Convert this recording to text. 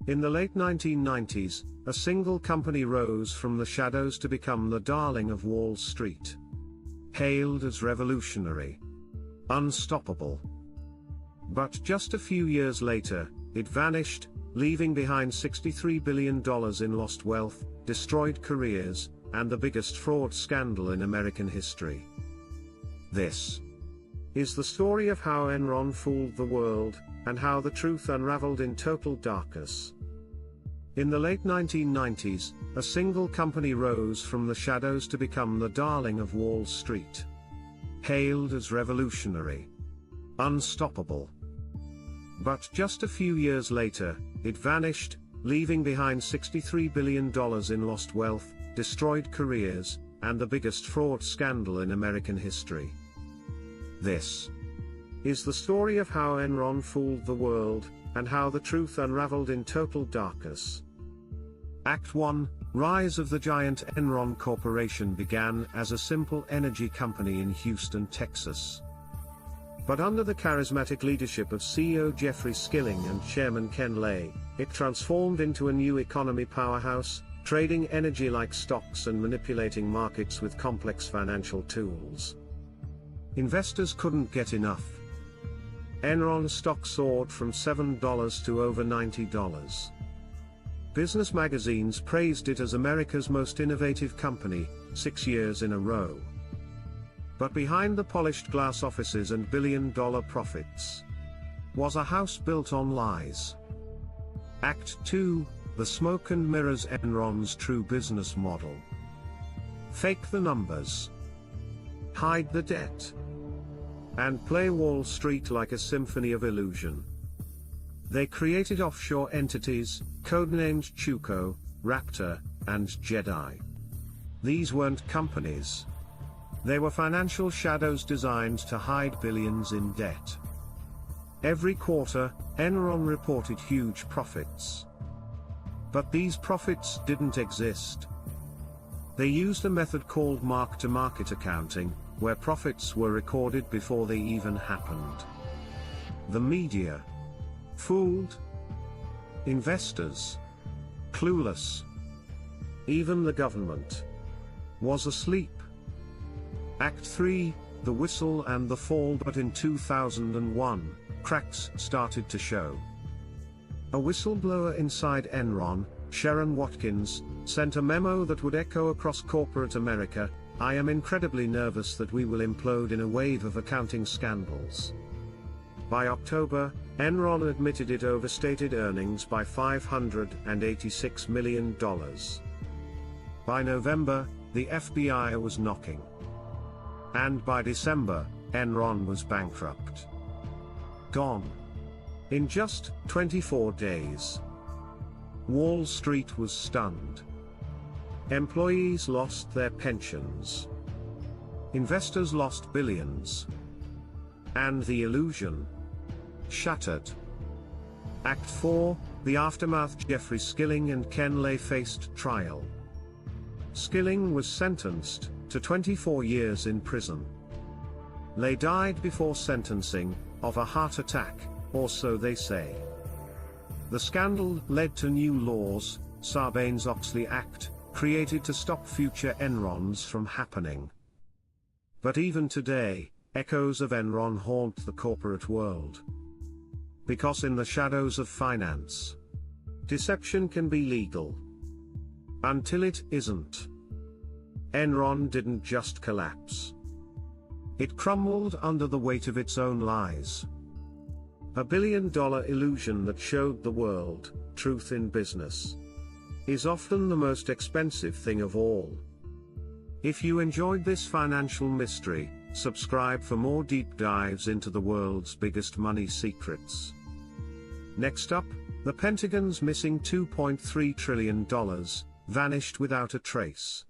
In the late 1990s, a single company rose from the shadows to become the darling of Wall Street. Hailed as revolutionary, unstoppable. But just a few years later, it vanished, leaving behind $63 billion in lost wealth, destroyed careers, and the biggest fraud scandal in American history. This is the story of how Enron fooled the world, and how the truth unraveled in total darkness. In the late 1990s, a single company rose from the shadows to become the darling of Wall Street. Hailed as revolutionary, unstoppable. But just a few years later, it vanished, leaving behind $63 billion in lost wealth, destroyed careers, and the biggest fraud scandal in American history. This is the story of how Enron fooled the world, and how the truth unraveled in total darkness. Act 1, Rise of the Giant. Enron Corporation began as a simple energy company in Houston, Texas. But under the charismatic leadership of CEO Jeffrey Skilling and Chairman Ken Lay, it transformed into a new economy powerhouse, trading energy like stocks and manipulating markets with complex financial tools. Investors couldn't get enough. Enron stock soared from $7 to over $90. Business magazines praised it as America's most innovative company, 6 years in a row. But behind the polished glass offices and billion-dollar profits was a house built on lies. Act 2, The Smoke and Mirrors. Enron's true business model. Fake the numbers, hide the debt, and play Wall Street like a symphony of illusion. They created offshore entities, codenamed Chuco, Raptor, and Jedi. These weren't companies. They were financial shadows designed to hide billions in debt. Every quarter, Enron reported huge profits. But these profits didn't exist. They used a method called mark-to-market accounting, where profits were recorded before they even happened. The media fooled. Investors clueless. Even the government was asleep. Act 3, The Whistle and the Fall. But in 2001, cracks started to show. A whistleblower inside Enron, Sharon Watkins, sent a memo that would echo across corporate America: "I am incredibly nervous that we will implode in a wave of accounting scandals." By October, Enron admitted it overstated earnings by $586 million. By November, the FBI was knocking. And by December, Enron was bankrupt. Gone. In just 24 days. Wall Street was stunned. Employees lost their pensions. Investors lost billions. And the illusion shattered. Act 4, The Aftermath. Jeffrey Skilling and Ken Lay faced trial. Skilling was sentenced to 24 years in prison. Lay died before sentencing, of a heart attack, or so they say. The scandal led to new laws, Sarbanes-Oxley Act, created to stop future Enrons from happening. But even today, echoes of Enron haunt the corporate world. Because in the shadows of finance, deception can be legal. Until it isn't. Enron didn't just collapse. It crumbled under the weight of its own lies. A billion-dollar illusion that showed the world, truth in business is often the most expensive thing of all. If you enjoyed this financial mystery, subscribe for more deep dives into the world's biggest money secrets. Next up, the Pentagon's missing $2.3 trillion vanished without a trace.